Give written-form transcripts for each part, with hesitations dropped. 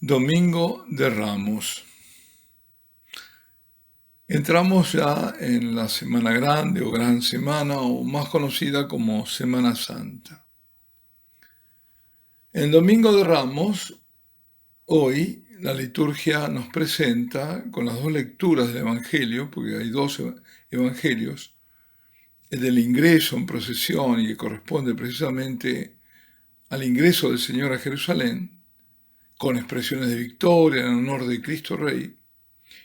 Domingo de Ramos. Entramos ya en la Semana Grande o Gran Semana, o más conocida como Semana Santa. En Domingo de Ramos, hoy la liturgia nos presenta con las dos lecturas del Evangelio, porque hay dos evangelios, el del ingreso en procesión y que corresponde precisamente al ingreso del Señor a Jerusalén, con expresiones de victoria en honor de Cristo Rey,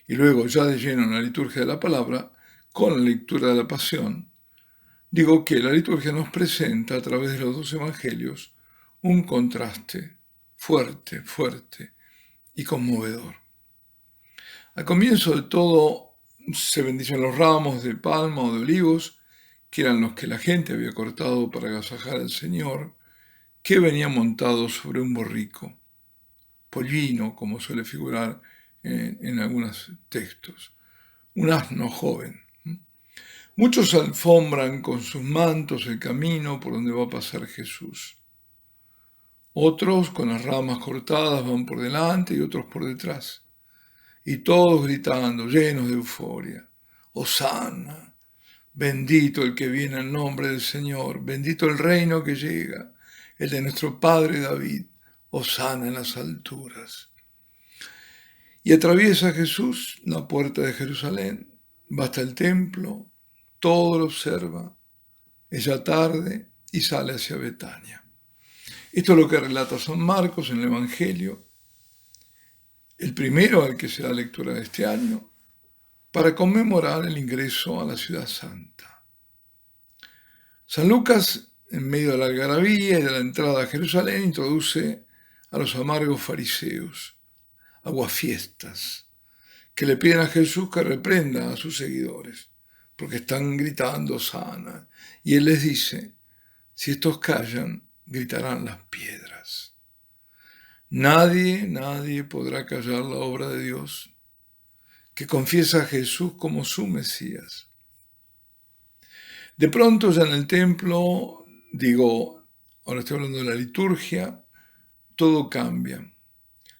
y luego ya de lleno en la liturgia de la palabra, con la lectura de la pasión. Digo que la liturgia nos presenta a través de los dos evangelios un contraste fuerte y conmovedor. Al comienzo de todo se bendicen los ramos de palma o de olivos, que eran los que la gente había cortado para agasajar al Señor, que venía montado sobre un borrico, pollino, como suele figurar en algunos textos, un asno joven. Muchos alfombran con sus mantos el camino por donde va a pasar Jesús. Otros, con las ramas cortadas, van por delante y otros por detrás. Y todos gritando, llenos de euforia: Hosana, bendito el que viene en nombre del Señor, bendito el reino que llega, el de nuestro padre David, Hosana en las alturas. Y atraviesa Jesús la puerta de Jerusalén, va hasta el templo, todo lo observa, es ya tarde y sale hacia Betania. Esto es lo que relata San Marcos en el Evangelio, el primero al que se da lectura de este año, para conmemorar el ingreso a la ciudad santa. San Lucas, en medio de la algarabía y de la entrada a Jerusalén, introduce a los amargos fariseos, aguafiestas, que le piden a Jesús que reprenda a sus seguidores, porque están gritando sana. Y él les dice: si estos callan, gritarán las piedras. Nadie podrá callar la obra de Dios, que confiesa a Jesús como su Mesías. De pronto ya en el templo, ahora estoy hablando de la liturgia, todo cambia.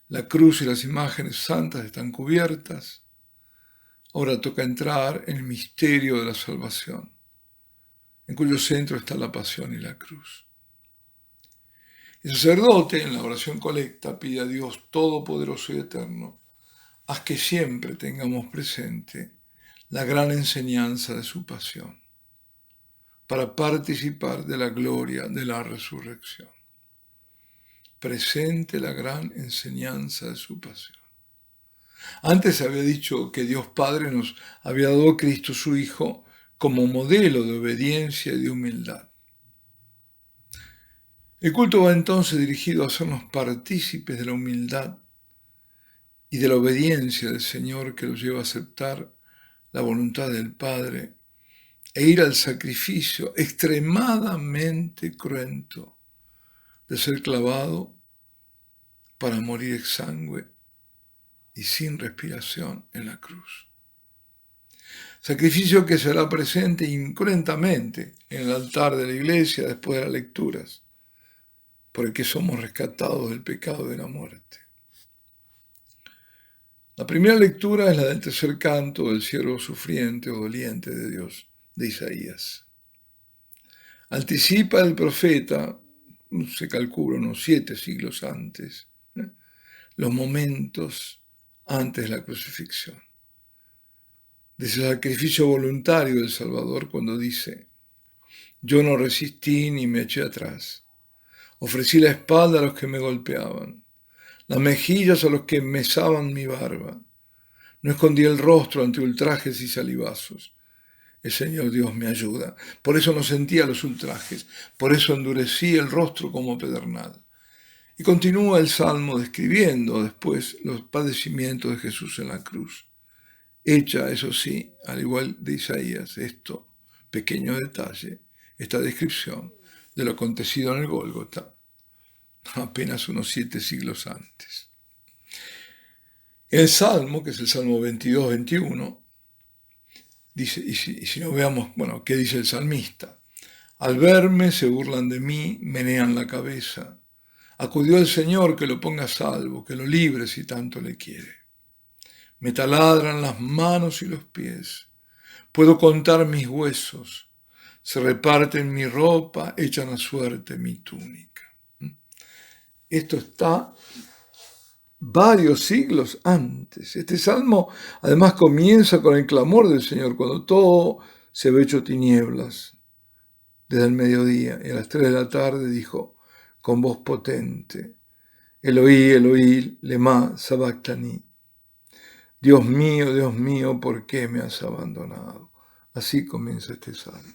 La cruz y las imágenes santas están cubiertas. Ahora toca entrar en el misterio de la salvación, en cuyo centro está la pasión y la cruz. El sacerdote, en la oración colecta, pide a Dios Todopoderoso y Eterno: haz que siempre tengamos presente la gran enseñanza de su pasión, para participar de la gloria de la resurrección. Presente la gran enseñanza de su pasión. Antes había dicho que Dios Padre nos había dado a Cristo su Hijo como modelo de obediencia y de humildad. El culto va entonces dirigido a hacernos partícipes de la humildad y de la obediencia del Señor, que los lleva a aceptar la voluntad del Padre e ir al sacrificio extremadamente cruento de ser clavado para morir exangüe y sin respiración en la cruz. Sacrificio que será presente incruentamente en el altar de la iglesia después de las lecturas, por el que somos rescatados del pecado y de la muerte. La primera lectura es la del tercer canto del siervo sufriente o doliente de Dios, de Isaías. Anticipa el profeta, se calcula unos 7 siglos antes, los momentos antes de la crucifixión, de ese sacrificio voluntario del Salvador, cuando dice: yo no resistí ni me eché atrás, ofrecí la espalda a los que me golpeaban, las mejillas a los que mesaban mi barba, no escondí el rostro ante ultrajes y salivazos. El Señor Dios me ayuda, por eso no sentía los ultrajes, por eso endurecí el rostro como pedernal. Y continúa el Salmo describiendo después los padecimientos de Jesús en la cruz. Hecha, eso sí, al igual de Isaías, pequeño detalle, esta descripción de lo acontecido en el Gólgota, apenas unos 7 siglos antes. El Salmo, que es el Salmo 22-21, dice, y si no veamos, ¿qué dice el salmista? Al verme se burlan de mí, menean la cabeza. Acudió el Señor que lo ponga a salvo, que lo libre si tanto le quiere. Me taladran las manos y los pies. Puedo contar mis huesos. Se reparten mi ropa, echan a suerte mi túnica. Esto está varios siglos antes. Este salmo además comienza con el clamor del Señor, cuando todo se ve hecho tinieblas desde el mediodía. Y a las 3 de la tarde dijo con voz potente: Eloí, Eloí, lema sabactani. Dios mío, ¿por qué me has abandonado? Así comienza este salmo.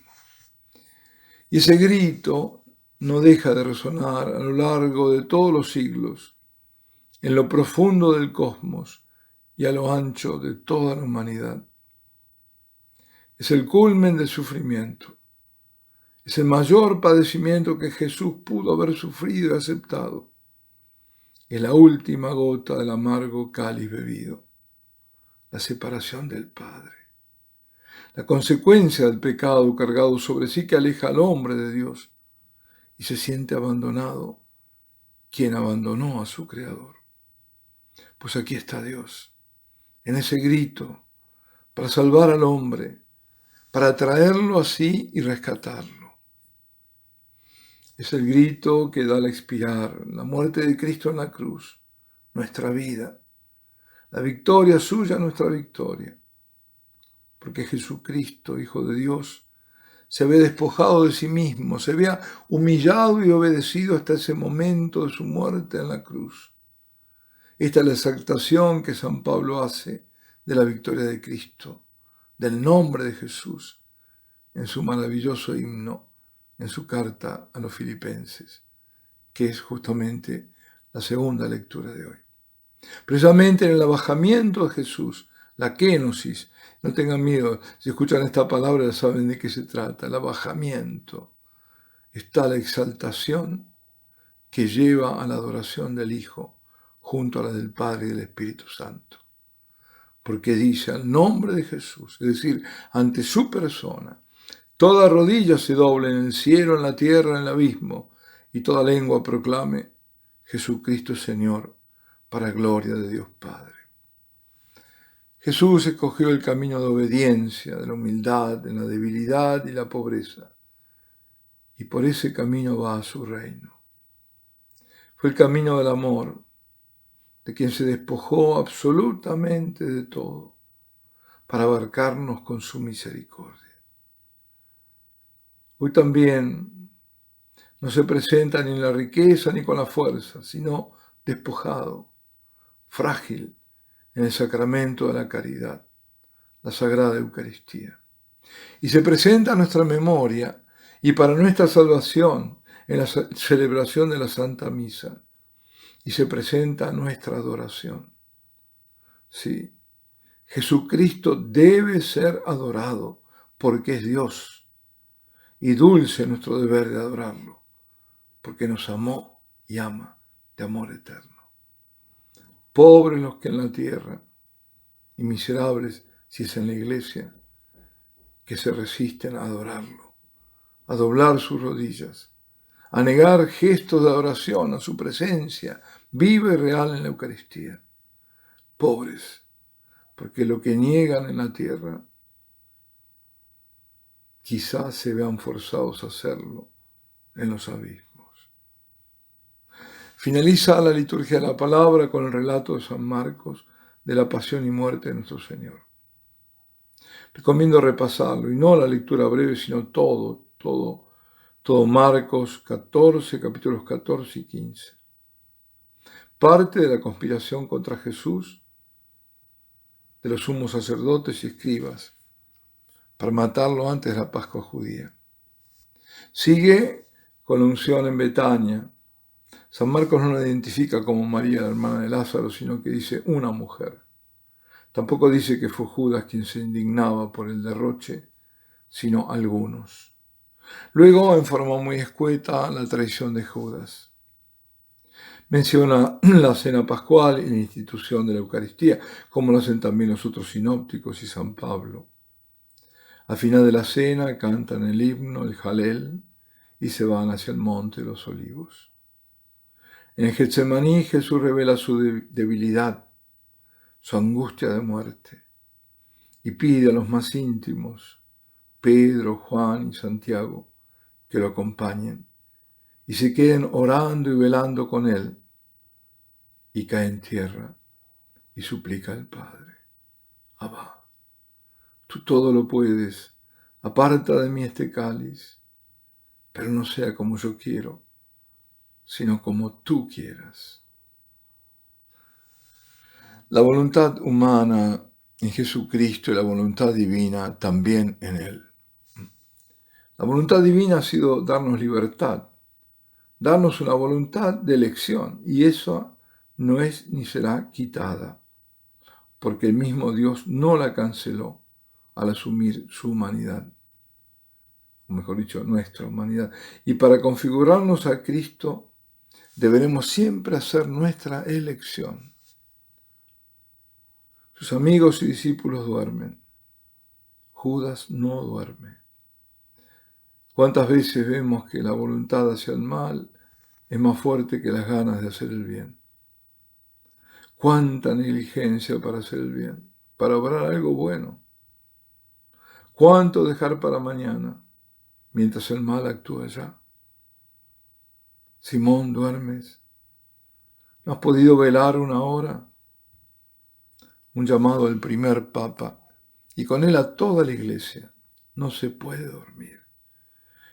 Y ese grito no deja de resonar a lo largo de todos los siglos, en lo profundo del cosmos y a lo ancho de toda la humanidad. Es el culmen del sufrimiento. Es el mayor padecimiento que Jesús pudo haber sufrido y aceptado. Es la última gota del amargo cáliz bebido, la separación del Padre. La consecuencia del pecado cargado sobre sí que aleja al hombre de Dios y se siente abandonado, quien abandonó a su Creador. Pues aquí está Dios, en ese grito, para salvar al hombre, para traerlo así y rescatarlo. Es el grito que da al expirar la muerte de Cristo en la cruz, nuestra vida, la victoria suya, nuestra victoria. Porque Jesucristo, Hijo de Dios, se había despojado de sí mismo, se había humillado y obedecido hasta ese momento de su muerte en la cruz. Esta es la exaltación que San Pablo hace de la victoria de Cristo, del nombre de Jesús, en su maravilloso himno, en su carta a los Filipenses, que es justamente la segunda lectura de hoy. Precisamente en el abajamiento de Jesús, la kénosis, no tengan miedo, si escuchan esta palabra ya saben de qué se trata, el abajamiento, está la exaltación que lleva a la adoración del Hijo junto a la del Padre y del Espíritu Santo. Porque dice al nombre de Jesús, es decir, ante su persona, toda rodilla se doble en el cielo, en la tierra, en el abismo, y toda lengua proclame: Jesucristo es Señor, para gloria de Dios Padre. Jesús escogió el camino de obediencia, de la humildad, de la debilidad y la pobreza, y por ese camino va a su reino. Fue el camino del amor, de quien se despojó absolutamente de todo, para abarcarnos con su misericordia. Hoy también no se presenta ni en la riqueza ni con la fuerza, sino despojado, frágil, en el sacramento de la caridad, la Sagrada Eucaristía. Y se presenta a nuestra memoria y para nuestra salvación en la celebración de la Santa Misa. Y se presenta a nuestra adoración. Sí, Jesucristo debe ser adorado porque es Dios. Y dulce nuestro deber de adorarlo, porque nos amó y ama de amor eterno. Pobres los que en la tierra, y miserables si es en la iglesia, que se resisten a adorarlo, a doblar sus rodillas, a negar gestos de adoración a su presencia viva y real en la Eucaristía. Pobres, porque lo que niegan en la tierra, quizás se vean forzados a hacerlo en los abismos. Finaliza la liturgia de la palabra con el relato de San Marcos de la pasión y muerte de nuestro Señor. Recomiendo repasarlo, y no la lectura breve, sino todo Marcos 14, capítulos 14 y 15. Parte de la conspiración contra Jesús de los sumos sacerdotes y escribas para matarlo antes de la Pascua judía. Sigue con la unción en Betania. San Marcos no la identifica como María, la hermana de Lázaro, sino que dice una mujer. Tampoco dice que fue Judas quien se indignaba por el derroche, sino algunos. Luego, en forma muy escueta, la traición de Judas. Menciona la cena pascual y la institución de la Eucaristía, como lo hacen también los otros sinópticos y San Pablo. Al final de la cena cantan el himno, el Jalel, y se van hacia el monte de los Olivos. En Getsemaní Jesús revela su debilidad, su angustia de muerte, y pide a los más íntimos, Pedro, Juan y Santiago, que lo acompañen y se queden orando y velando con él, y cae en tierra y suplica al Padre: Abba, tú todo lo puedes, aparta de mí este cáliz, pero no sea como yo quiero, sino como tú quieras. La voluntad humana en Jesucristo y la voluntad divina también en Él. La voluntad divina ha sido darnos libertad, darnos una voluntad de elección, y eso no es ni será quitada, porque el mismo Dios no la canceló al asumir su humanidad, o mejor dicho, nuestra humanidad. Y para configurarnos a Cristo, deberemos siempre hacer nuestra elección. Sus amigos y discípulos duermen. Judas no duerme. ¿Cuántas veces vemos que la voluntad hacia el mal es más fuerte que las ganas de hacer el bien? Cuánta negligencia para hacer el bien, para obrar algo bueno. Cuánto dejar para mañana, mientras el mal actúa ya. Simón, ¿duermes? ¿No has podido velar una hora? Un llamado del primer papa, y con él a toda la iglesia. No se puede dormir.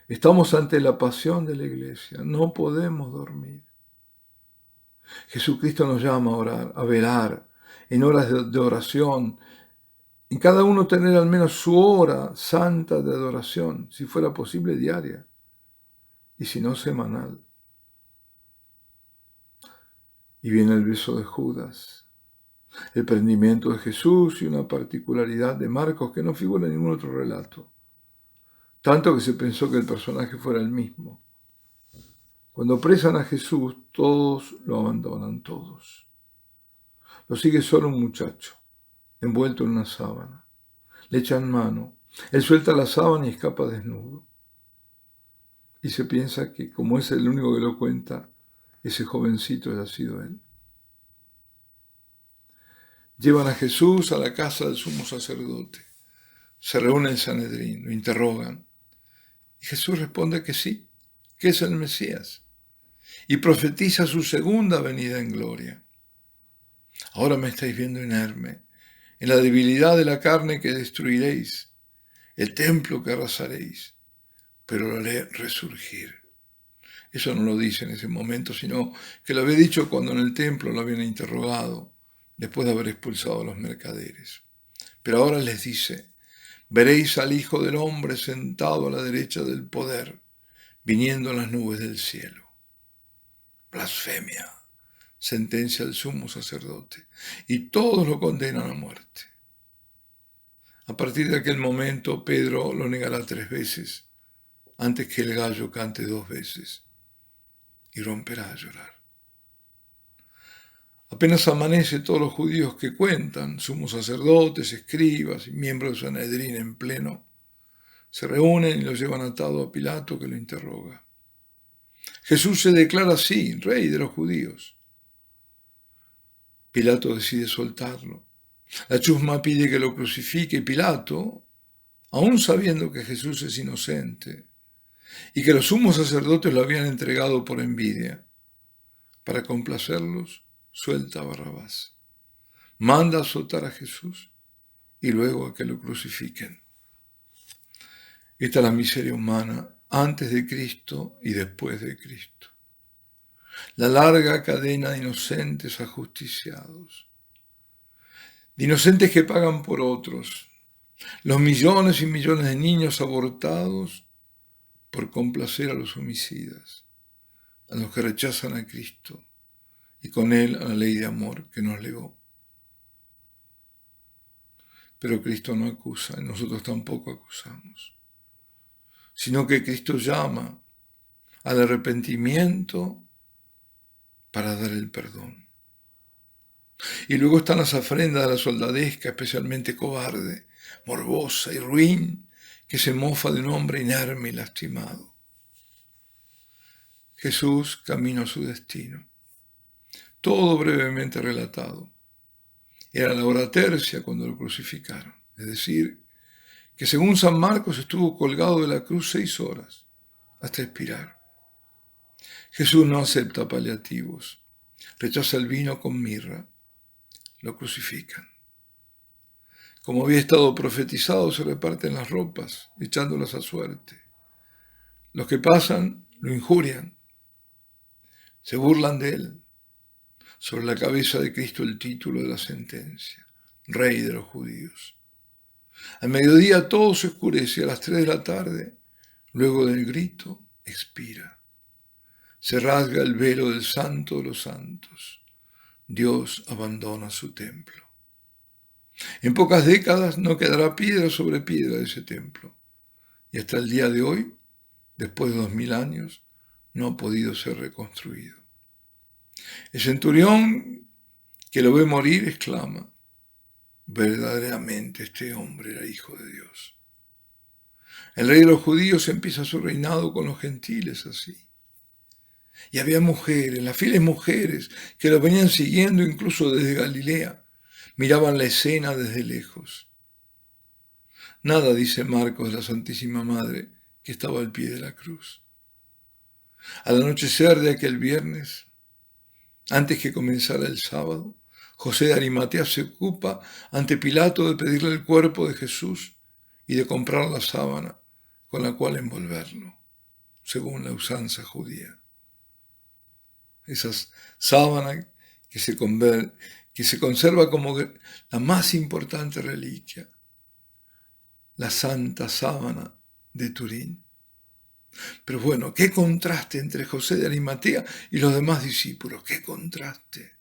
Estamos ante la pasión de la iglesia, no podemos dormir. Jesucristo nos llama a orar, a velar, en horas de oración, en cada uno tener al menos su hora santa de adoración, si fuera posible diaria, y si no semanal. Y viene el beso de Judas, el prendimiento de Jesús y una particularidad de Marcos que no figura en ningún otro relato, tanto que se pensó que el personaje fuera el mismo. Cuando apresan a Jesús, todos lo abandonan, todos. Lo sigue solo un muchacho, envuelto en una sábana. Le echan mano. Él suelta la sábana y escapa desnudo. Y se piensa que, como es el único que lo cuenta, ese jovencito haya sido él. Llevan a Jesús a la casa del sumo sacerdote. Se reúne el Sanedrín, lo interrogan. Y Jesús responde que sí, que es el Mesías. Y profetiza su segunda venida en gloria. Ahora me estáis viendo inerme, en la debilidad de la carne que destruiréis, el templo que arrasaréis, pero lo haré resurgir. Eso no lo dice en ese momento, sino que lo había dicho cuando en el templo lo habían interrogado, después de haber expulsado a los mercaderes. Pero ahora les dice: veréis al Hijo del Hombre sentado a la derecha del poder, viniendo en las nubes del cielo. Blasfemia, sentencia el sumo sacerdote, y todos lo condenan a muerte. A partir de aquel momento, Pedro lo negará 3 veces, antes que el gallo cante 2 veces, y romperá a llorar. Apenas amanece, todos los judíos que cuentan, sumos sacerdotes, escribas y miembros de Sanedrín en pleno, se reúnen y lo llevan atado a Pilato, que lo interroga. Jesús se declara así, rey de los judíos. Pilato decide soltarlo. La chusma pide que lo crucifique y Pilato, aun sabiendo que Jesús es inocente y que los sumos sacerdotes lo habían entregado por envidia, para complacerlos, suelta a Barrabás. Manda a azotar a Jesús y luego a que lo crucifiquen. Esta es la miseria humana antes de Cristo y después de Cristo. La larga cadena de inocentes ajusticiados, de inocentes que pagan por otros, los millones y millones de niños abortados por complacer a los homicidas, a los que rechazan a Cristo y con él a la ley de amor que nos legó. Pero Cristo no acusa y nosotros tampoco acusamos, sino que Cristo llama al arrepentimiento para dar el perdón. Y luego están las ofrendas de la soldadesca, especialmente cobarde, morbosa y ruin, que se mofa de un hombre inerme y lastimado. Jesús camino a su destino. todo brevemente relatado. Era la hora tercia cuando lo crucificaron, es decir, que según San Marcos estuvo colgado de la cruz 6 horas, hasta expirar. Jesús no acepta paliativos, rechaza el vino con mirra, lo crucifican. Como había estado profetizado, se reparten las ropas, echándolas a suerte. Los que pasan lo injurian, se burlan de él. Sobre la cabeza de Cristo el título de la sentencia, Rey de los judíos. Al mediodía todo se oscurece, a las 3 de la tarde, luego del grito, expira. Se rasga el velo del Santo de los Santos. Dios abandona su templo. En pocas décadas no quedará piedra sobre piedra de ese templo. Y hasta el día de hoy, después de 2000 años, no ha podido ser reconstruido. El centurión que lo ve morir exclama: verdaderamente este hombre era hijo de Dios. El rey de los judíos empieza su reinado con los gentiles así. Y había mujeres, las fieles mujeres, que lo venían siguiendo incluso desde Galilea. Miraban la escena desde lejos. Nada dice Marcos de la Santísima Madre, que estaba al pie de la cruz. Al anochecer de aquel viernes, antes que comenzara el sábado, José de Arimatea se ocupa ante Pilato de pedirle el cuerpo de Jesús y de comprar la sábana con la cual envolverlo, según la usanza judía. Esa sábana que se conserva como la más importante reliquia, la Santa Sábana de Turín. Pero bueno, qué contraste entre José de Arimatea y los demás discípulos, qué contraste.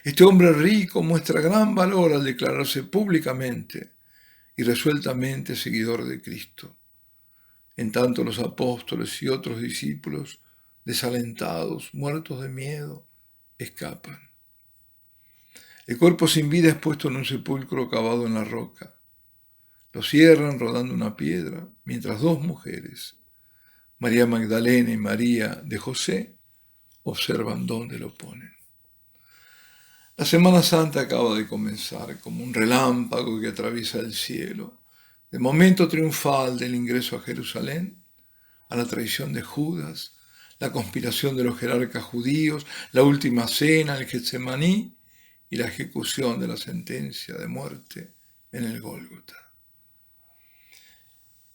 Este hombre rico muestra gran valor al declararse públicamente y resueltamente seguidor de Cristo. En tanto los apóstoles y otros discípulos, desalentados, muertos de miedo, escapan. El cuerpo sin vida es puesto en un sepulcro cavado en la roca. Lo cierran rodando una piedra, mientras 2 mujeres, María Magdalena y María de José, observan dónde lo ponen. La Semana Santa acaba de comenzar como un relámpago que atraviesa el cielo, del momento triunfal del ingreso a Jerusalén, a la traición de Judas, la conspiración de los jerarcas judíos, la última cena, el Getsemaní y la ejecución de la sentencia de muerte en el Gólgota.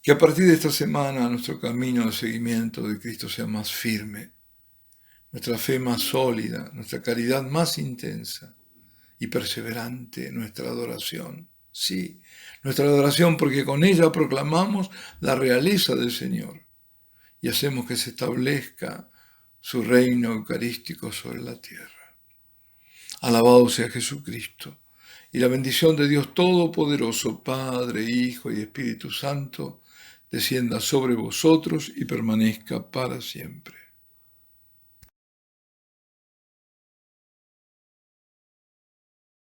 Que a partir de esta semana nuestro camino de seguimiento de Cristo sea más firme, nuestra fe más sólida, nuestra caridad más intensa y perseverante, nuestra adoración. Sí, nuestra adoración, porque con ella proclamamos la realeza del Señor y hacemos que se establezca su reino eucarístico sobre la tierra. Alabado sea Jesucristo, y la bendición de Dios Todopoderoso, Padre, Hijo y Espíritu Santo, descienda sobre vosotros y permanezca para siempre.